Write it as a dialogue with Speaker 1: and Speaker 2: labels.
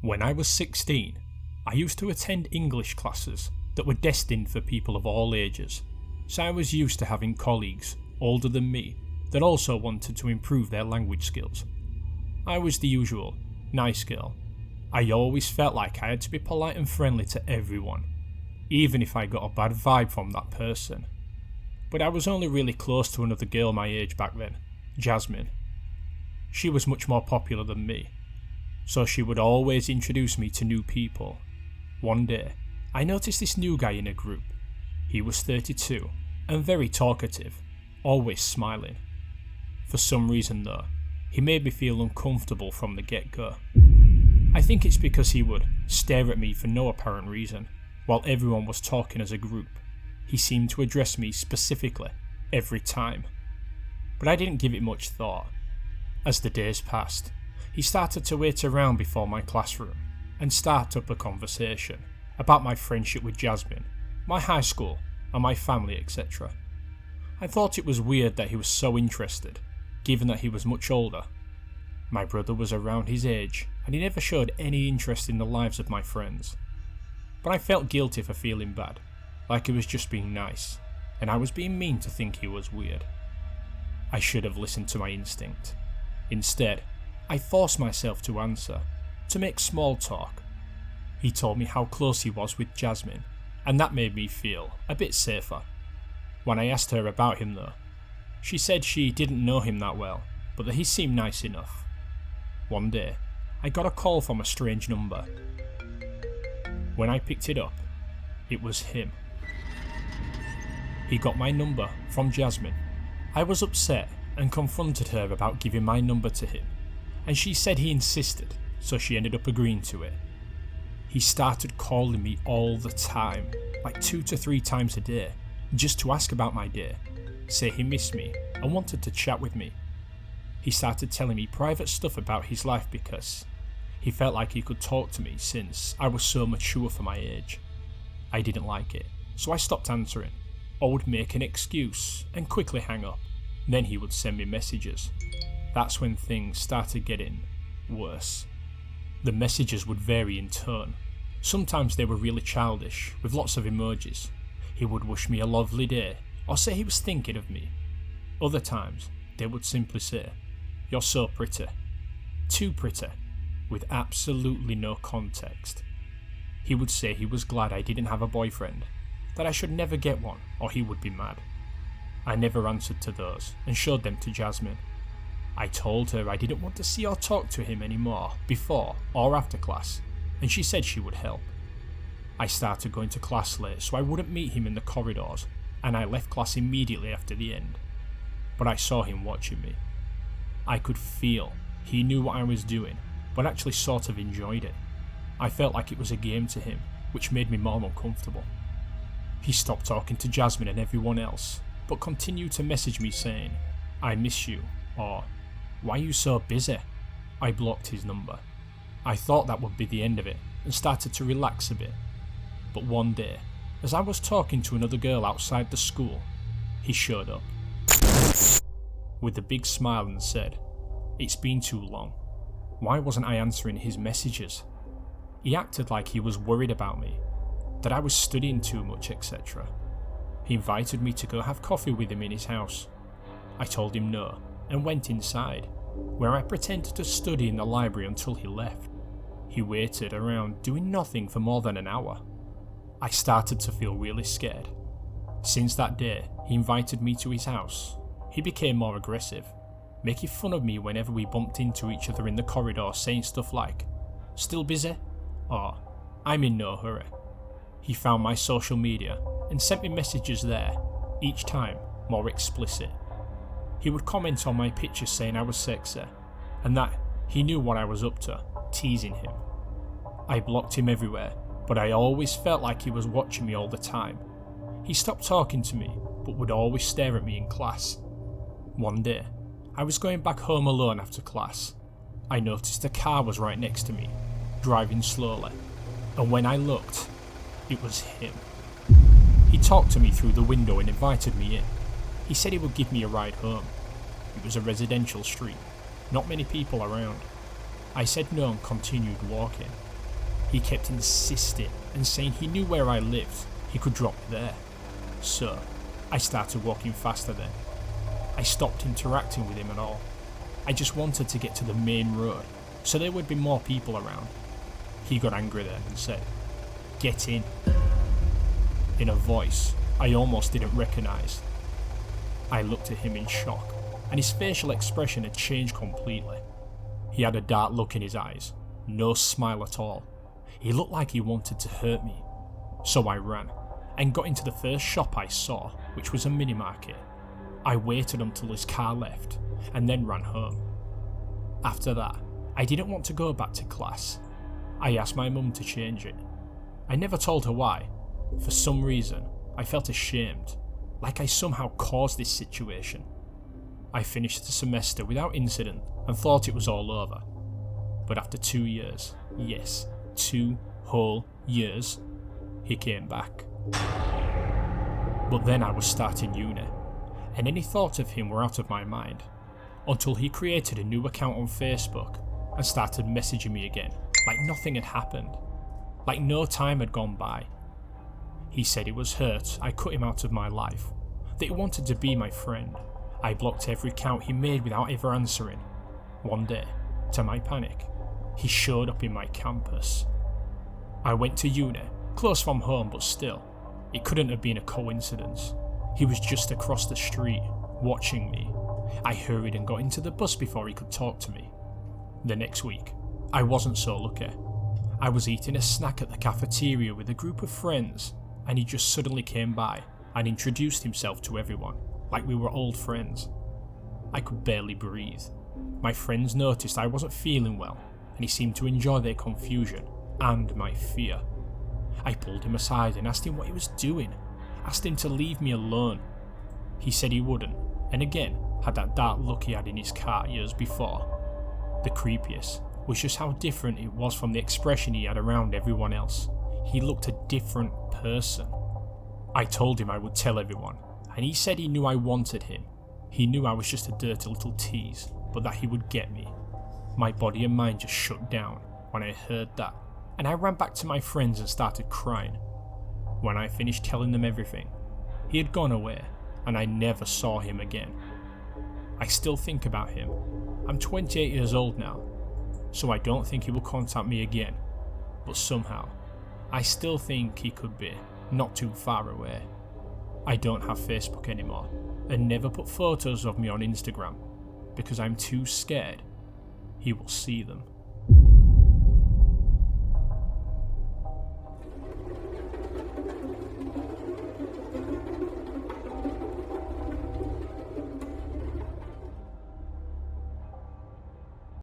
Speaker 1: When I was 16, I used to attend English classes that were destined for people of all ages, so I was used to having colleagues older than me that also wanted to improve their language skills. I was the usual nice girl. I always felt like I had to be polite and friendly to everyone, even if I got a bad vibe from that person. But I was only really close to another girl my age back then, Jasmine. She was much more popular than me, so she would always introduce me to new people. One day, I noticed this new guy in a group. He was 32 and very talkative, always smiling. For some reason though, he made me feel uncomfortable from the get-go. I think it's because he would stare at me for no apparent reason, while everyone was talking as a group. He seemed to address me specifically every time, but I didn't give it much thought. As the days passed, he started to wait around before my classroom and start up a conversation about my friendship with Jasmine, my high school and my family, etc. I thought it was weird that he was so interested, given that he was much older. My brother was around his age and he never showed any interest in the lives of my friends. But I felt guilty for feeling bad, like he was just being nice, and I was being mean to think he was weird. I should have listened to my instinct. Instead, I forced myself to answer, to make small talk. He told me how close he was with Jasmine, and that made me feel a bit safer. When I asked her about him though, she said she didn't know him that well, but that he seemed nice enough. One day, I got a call from a strange number. When I picked it up, it was him. He got my number from Jasmine. I was upset and confronted her about giving my number to him, and she said he insisted, so she ended up agreeing to it. He started calling me all the time, like 2 to 3 times a day, just to ask about my day, say he missed me and wanted to chat with me. He started telling me private stuff about his life because he felt like he could talk to me since I was so mature for my age. I didn't like it, so I stopped answering, or would make an excuse and quickly hang up. Then he would send me messages. That's when things started getting worse. The messages would vary in tone. Sometimes they were really childish, with lots of emojis. He would wish me a lovely day, or say he was thinking of me. Other times, they would simply say, "You're so pretty." Too pretty, with absolutely no context. He would say he was glad I didn't have a boyfriend, that I should never get one or he would be mad. I never answered to those and showed them to Jasmine. I told her I didn't want to see or talk to him anymore before or after class, and she said she would help. I started going to class late so I wouldn't meet him in the corridors, and I left class immediately after the end. But I saw him watching me. I could feel he knew what I was doing, but actually sort of enjoyed it. I felt like it was a game to him, which made me more uncomfortable. He stopped talking to Jasmine and everyone else, but continued to message me saying, "I miss you," or "Why are you so busy?" I blocked his number. I thought that would be the end of it and started to relax a bit. But one day, as I was talking to another girl outside the school, he showed up with a big smile and said, "It's been too long. Why wasn't I answering his messages?" He acted like he was worried about me, that I was studying too much, etc. He invited me to go have coffee with him in his house. I told him no and went inside, where I pretended to study in the library until he left. He waited around doing nothing for more than an hour. I started to feel really scared. Since that day, he invited me to his house. He became more aggressive, making fun of me whenever we bumped into each other in the corridor, saying stuff like, "Still busy?" or "I'm in no hurry." He found my social media and sent me messages there, each time more explicit. He would comment on my pictures saying I was sexy, and that he knew what I was up to, teasing him. I blocked him everywhere, but I always felt like he was watching me all the time. He stopped talking to me, but would always stare at me in class. One day, I was going back home alone after class. I noticed a car was right next to me, driving slowly, and when I looked, it was him. He talked to me through the window and invited me in. He said he would give me a ride home. It was a residential street, not many people around. I said no and continued walking. He kept insisting and saying he knew where I lived, he could drop me there. So, I started walking faster then. I stopped interacting with him at all. I just wanted to get to the main road, so there would be more people around. He got angry then and said, "Get in," in a voice I almost didn't recognise. I looked at him in shock, and his facial expression had changed completely. He had a dark look in his eyes, no smile at all. He looked like he wanted to hurt me. So I ran, and got into the first shop I saw, which was a mini market. I waited until his car left, and then ran home. After that, I didn't want to go back to class. I asked my mum to change it. I never told her why. For some reason, I felt ashamed, like I somehow caused this situation. I finished the semester without incident and thought it was all over. But after 2 years, yes, 2 whole years, he came back. But then I was starting uni, and any thought of him were out of my mind, until he created a new account on Facebook and started messaging me again, like nothing had happened, like no time had gone by. He said he was hurt I cut him out of my life, that he wanted to be my friend. I blocked every account he made without ever answering. One day, to my panic, he showed up in my campus. I went to uni, close from home, but still, it couldn't have been a coincidence. He was just across the street, watching me. I hurried and got into the bus before he could talk to me. The next week, I wasn't so lucky. I was eating a snack at the cafeteria with a group of friends, and he just suddenly came by and introduced himself to everyone, like we were old friends. I could barely breathe. My friends noticed I wasn't feeling well, and he seemed to enjoy their confusion and my fear. I pulled him aside and asked him what he was doing, asked him to leave me alone. He said he wouldn't, and again had that dark look he had in his car years before. The creepiest was just how different it was from the expression he had around everyone else. He looked a different person. I told him I would tell everyone, and he said he knew I wanted him. He knew I was just a dirty little tease, but that he would get me. My body and mind just shut down when I heard that, and I ran back to my friends and started crying. When I finished telling them everything, he had gone away, and I never saw him again. I still think about him. I'm 28 years old now, so I don't think he will contact me again, but somehow, I still think he could be not too far away. I don't have Facebook anymore, and never put photos of me on Instagram, because I'm too scared he will see them.